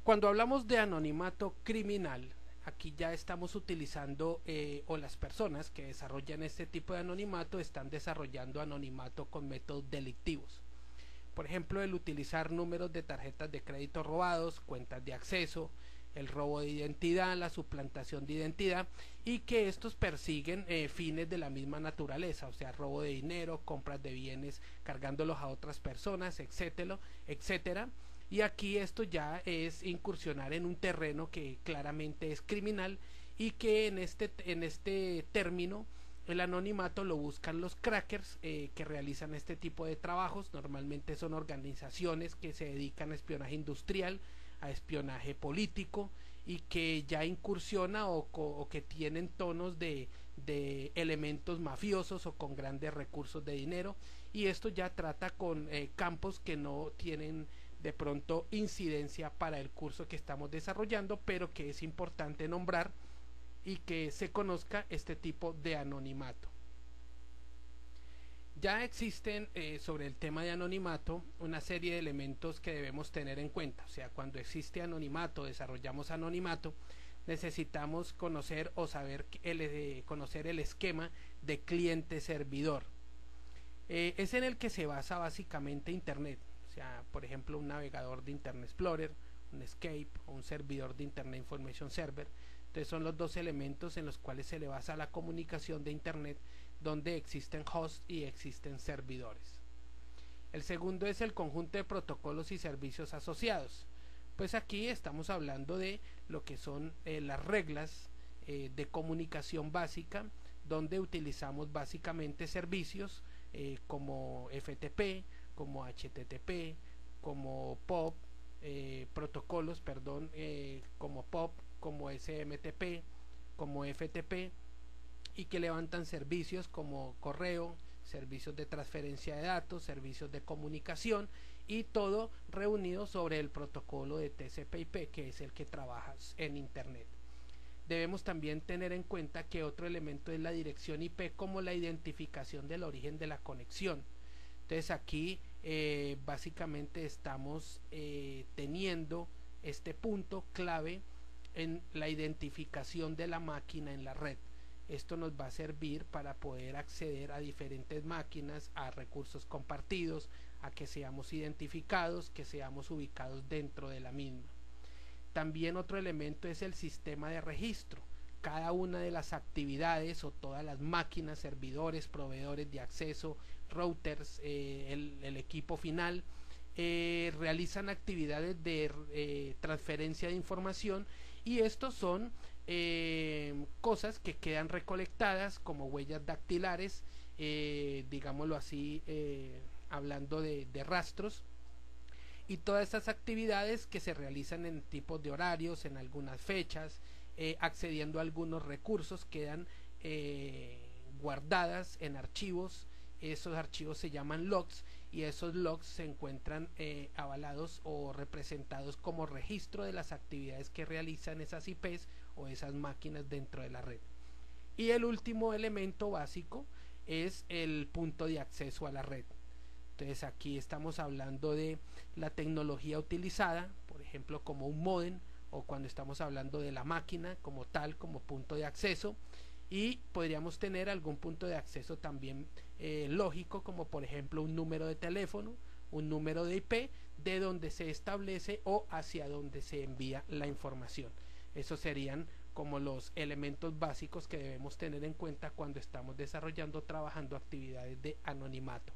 Cuando hablamos de anonimato criminal, aquí ya estamos utilizando o las personas que desarrollan este tipo de anonimato están desarrollando anonimato con métodos delictivos. Por ejemplo, el utilizar números de tarjetas de crédito robados, cuentas de acceso, el robo de identidad, la suplantación de identidad, y que estos persiguen fines de la misma naturaleza, o sea, robo de dinero, compras de bienes cargándolos a otras personas, etcétera, etcétera. Y aquí esto ya es incursionar en un terreno que claramente es criminal y que en este término el anonimato lo buscan los crackers que realizan este tipo de trabajos. Normalmente son organizaciones que se dedican a espionaje industrial, a espionaje político, y que ya incursiona o que tienen tonos de elementos mafiosos o con grandes recursos de dinero, y esto ya trata con campos que no tienen de pronto incidencia para el curso que estamos desarrollando, pero que es importante nombrar y que se conozca este tipo de anonimato. Ya existen sobre el tema de anonimato una serie de elementos que debemos tener en cuenta. O sea, cuando existe anonimato, desarrollamos anonimato, necesitamos conocer o saber conocer el esquema de cliente-servidor. Es en el que se basa básicamente Internet. O sea, por ejemplo, un navegador de Internet Explorer, un Escape o un servidor de Internet Information Server. Entonces son los dos elementos en los cuales se le basa la comunicación de Internet, donde existen hosts y existen servidores. El segundo es el conjunto de protocolos y servicios asociados. Pues aquí estamos hablando de lo que son las reglas de comunicación básica, donde utilizamos básicamente servicios como FTP, como HTTP, como POP, protocolos, perdón, como POP, como SMTP, como FTP, y que levantan servicios como correo, servicios de transferencia de datos, servicios de comunicación, y todo reunido sobre el protocolo de TCP/IP, que es el que trabaja en Internet. Debemos también tener en cuenta que otro elemento es la dirección IP como la identificación del origen de la conexión. Entonces aquí básicamente estamos teniendo este punto clave en la identificación de la máquina en la red. Esto nos va a servir para poder acceder a diferentes máquinas, a recursos compartidos, a que seamos identificados, que seamos ubicados dentro de la misma. También otro elemento es el sistema de registro. Cada una de las actividades o todas las máquinas, servidores, proveedores de acceso, routers, el equipo final, realizan actividades de transferencia de información, y estos son cosas que quedan recolectadas como huellas dactilares, digámoslo así, hablando de rastros, y todas estas actividades que se realizan en tipos de horarios, en algunas fechas, accediendo a algunos recursos, quedan guardadas en archivos. Esos archivos se llaman logs, y esos logs se encuentran avalados o representados como registro de las actividades que realizan esas IPs o esas máquinas dentro de la red. Y el último elemento básico es el punto de acceso a la red. Entonces aquí estamos hablando de la tecnología utilizada, por ejemplo como un módem, o cuando estamos hablando de la máquina como tal, como punto de acceso. Y podríamos tener algún punto de acceso también lógico, como por ejemplo un número de teléfono, un número de IP, de donde se establece o hacia donde se envía la información. Esos serían como los elementos básicos que debemos tener en cuenta cuando estamos desarrollando, trabajando actividades de anonimato.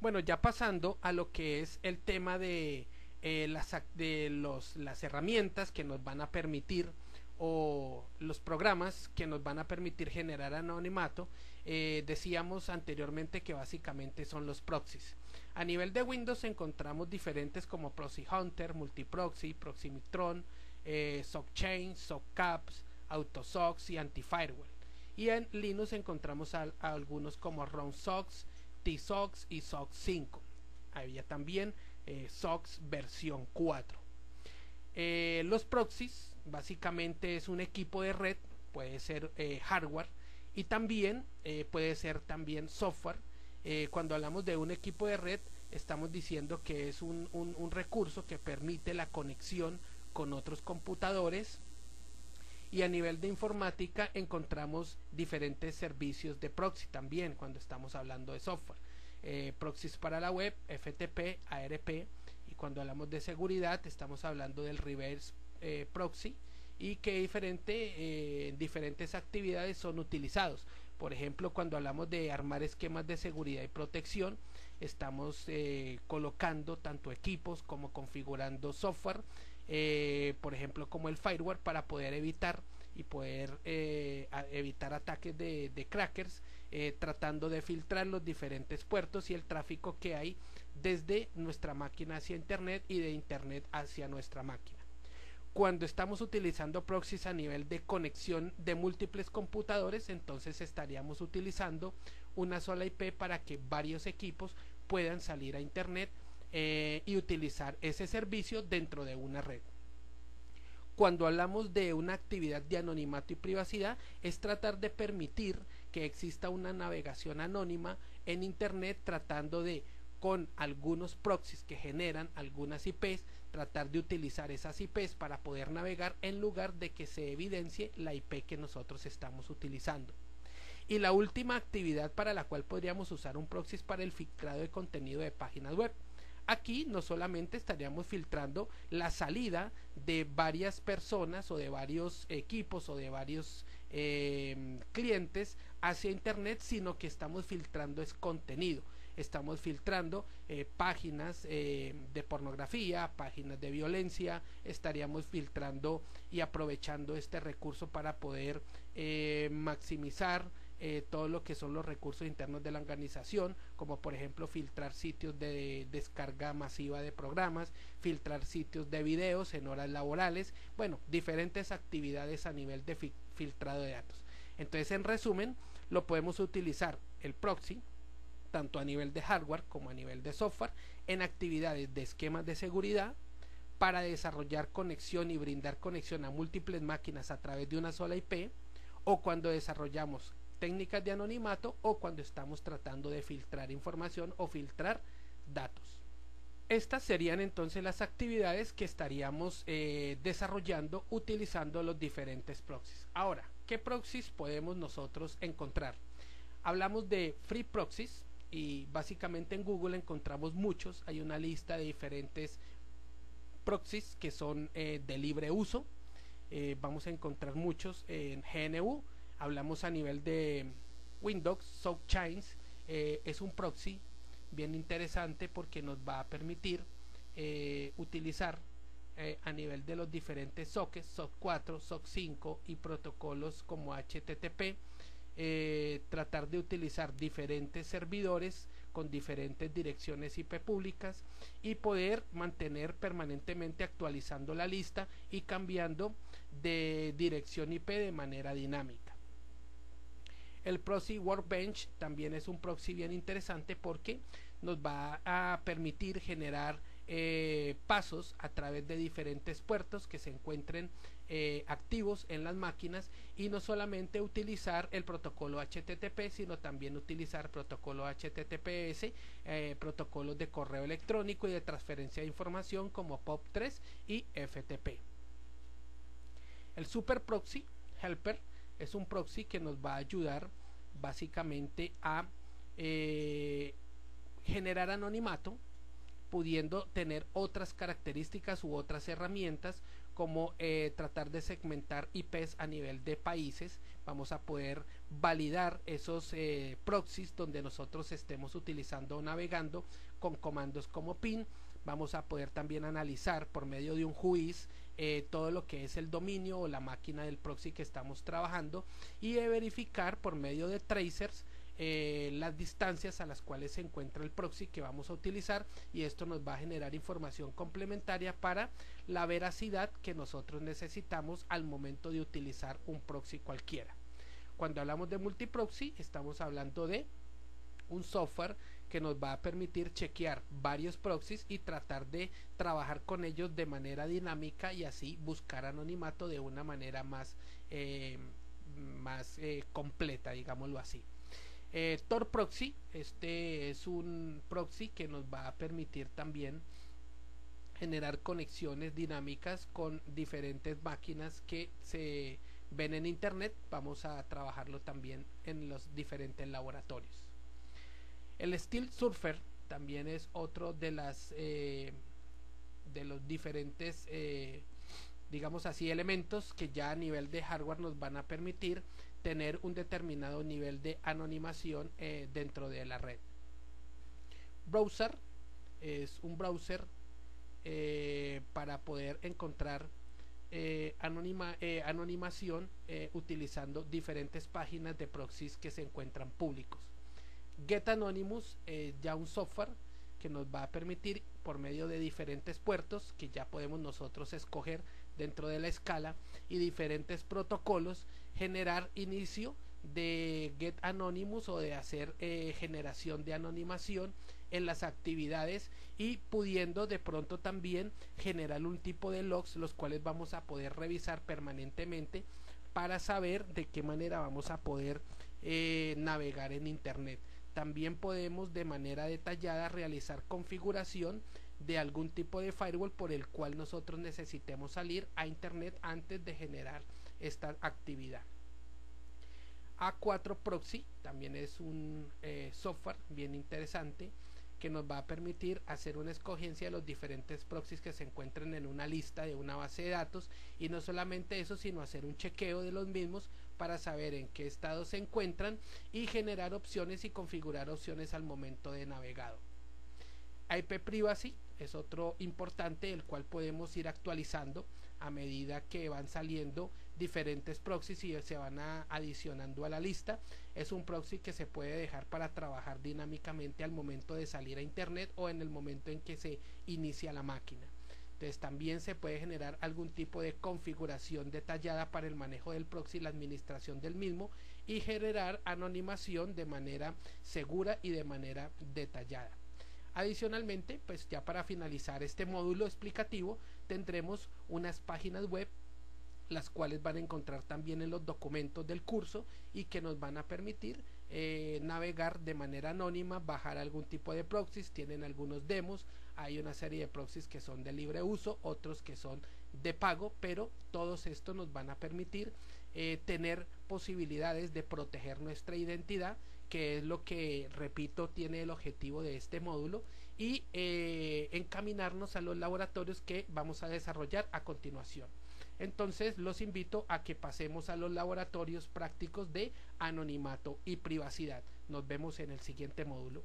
Bueno, ya pasando a lo que es el tema de las herramientas que nos van a permitir, o los programas que nos van a permitir generar anonimato. Decíamos anteriormente que básicamente son los proxies. A nivel de Windows encontramos diferentes como Proxy Hunter, Multiproxy, Proximitron, SockChain, SockCaps, AutoSocks y Anti-Firewall. Y en Linux encontramos a algunos como RunSocks, Tsocks y SOC 5. Había también SOCs versión 4. Los proxies básicamente es un equipo de red, puede ser hardware, y también puede ser también software, Cuando hablamos de un equipo de red, estamos diciendo que es un recurso que permite la conexión con otros computadores. Y a nivel de informática encontramos diferentes servicios de proxy también cuando estamos hablando de software. Proxies para la web, FTP, ARP, y cuando hablamos de seguridad estamos hablando del reverse proxy, y que diferentes actividades son utilizados. Por ejemplo, cuando hablamos de armar esquemas de seguridad y protección, estamos colocando tanto equipos como configurando software, por ejemplo como el firewall, para poder evitar evitar ataques de crackers, tratando de filtrar los diferentes puertos y el tráfico que hay desde nuestra máquina hacia internet y de internet hacia nuestra máquina. Cuando estamos utilizando proxies a nivel de conexión de múltiples computadores, entonces estaríamos utilizando una sola IP para que varios equipos puedan salir a internet y utilizar ese servicio dentro de una red. Cuando hablamos de una actividad de anonimato y privacidad, es tratar de permitir que exista una navegación anónima en internet, tratando de, con algunos proxies que generan algunas IPs, tratar de utilizar esas IPs para poder navegar en lugar de que se evidencie la IP que nosotros estamos utilizando. Y la última actividad para la cual podríamos usar un proxy es para el filtrado de contenido de páginas web. Aquí no solamente estaríamos filtrando la salida de varias personas o de varios equipos o de varios clientes hacia internet, sino que estamos filtrando es contenido. Estamos filtrando páginas de pornografía, páginas de violencia. Estaríamos filtrando y aprovechando este recurso para poder maximizar todo lo que son los recursos internos de la organización, como por ejemplo filtrar sitios de descarga masiva de programas, filtrar sitios de videos en horas laborales, bueno, diferentes actividades a nivel de filtrado de datos. Entonces, en resumen, lo podemos utilizar el proxy tanto a nivel de hardware como a nivel de software en actividades de esquemas de seguridad, para desarrollar conexión y brindar conexión a múltiples máquinas a través de una sola IP, o cuando desarrollamos técnicas de anonimato, o cuando estamos tratando de filtrar información o filtrar datos. Estas serían entonces las actividades que estaríamos desarrollando utilizando los diferentes proxies. Ahora, ¿qué proxies podemos nosotros encontrar? Hablamos de free proxies, y básicamente en Google encontramos muchos. Hay una lista de diferentes proxies que son de libre uso. Vamos a encontrar muchos en GNU. Hablamos a nivel de Windows. SockChains es un proxy bien interesante porque nos va a permitir utilizar a nivel de los diferentes sockets, SOC 4, SOC 5 y protocolos como HTTP, tratar de utilizar diferentes servidores con diferentes direcciones IP públicas y poder mantener permanentemente actualizando la lista y cambiando de dirección IP de manera dinámica. El proxy Workbench también es un proxy bien interesante porque nos va a permitir generar pasos a través de diferentes puertos que se encuentren activos en las máquinas, y no solamente utilizar el protocolo HTTP, sino también utilizar protocolo HTTPS, protocolos de correo electrónico y de transferencia de información como POP3 y FTP. El Super Proxy Helper es un proxy que nos va a ayudar básicamente a generar anonimato, pudiendo tener otras características u otras herramientas, como tratar de segmentar IPs a nivel de países. Vamos a poder validar esos proxies donde nosotros estemos utilizando o navegando con comandos como PIN. Vamos a poder también analizar por medio de un juiz todo lo que es el dominio o la máquina del proxy que estamos trabajando, y verificar por medio de tracers las distancias a las cuales se encuentra el proxy que vamos a utilizar, y esto nos va a generar información complementaria para la veracidad que nosotros necesitamos al momento de utilizar un proxy cualquiera. Cuando hablamos de multiproxy, estamos hablando de un software que nos va a permitir chequear varios proxies y tratar de trabajar con ellos de manera dinámica, y así buscar anonimato de una manera más completa, digámoslo así. Tor Proxy, este es un proxy que nos va a permitir también generar conexiones dinámicas con diferentes máquinas que se ven en internet. Vamos a trabajarlo también en los diferentes laboratorios. El Steel Surfer también es otro de los diferentes digamos así elementos que ya a nivel de hardware nos van a permitir tener un determinado nivel de anonimación dentro de la red. Browser es un browser para poder encontrar anonimación utilizando diferentes páginas de proxies que se encuentran públicos. Get Anonymous es ya un software que nos va a permitir, por medio de diferentes puertos que ya podemos nosotros escoger dentro de la escala y diferentes protocolos, generar inicio de Get Anonymous o de hacer generación de anonimación en las actividades, y pudiendo de pronto también generar un tipo de logs los cuales vamos a poder revisar permanentemente para saber de qué manera vamos a poder navegar en internet. También podemos de manera detallada realizar configuración de algún tipo de firewall por el cual nosotros necesitemos salir a internet antes de generar esta actividad. A4 Proxy también es un software bien interesante que nos va a permitir hacer una escogencia de los diferentes proxies que se encuentran en una lista de una base de datos, y no solamente eso, sino hacer un chequeo de los mismos para saber en qué estado se encuentran y generar opciones y configurar opciones al momento de navegado. IP Privacy es otro importante, el cual podemos ir actualizando a medida que van saliendo diferentes proxies y se van adicionando a la lista. Es un proxy que se puede dejar para trabajar dinámicamente al momento de salir a internet o en el momento en que se inicia la máquina. Entonces también se puede generar algún tipo de configuración detallada para el manejo del proxy, la administración del mismo, y generar anonimación de manera segura y de manera detallada. Adicionalmente, pues ya para finalizar este módulo explicativo, tendremos unas páginas web, las cuales van a encontrar también en los documentos del curso y que nos van a permitir navegar de manera anónima, bajar algún tipo de proxies. Tienen algunos demos, hay una serie de proxies que son de libre uso, otros que son de pago, pero todos estos nos van a permitir tener posibilidades de proteger nuestra identidad, que es lo que, repito, tiene el objetivo de este módulo, y encaminarnos a los laboratorios que vamos a desarrollar a continuación. Entonces los invito a que pasemos a los laboratorios prácticos de anonimato y privacidad. Nos vemos en el siguiente módulo.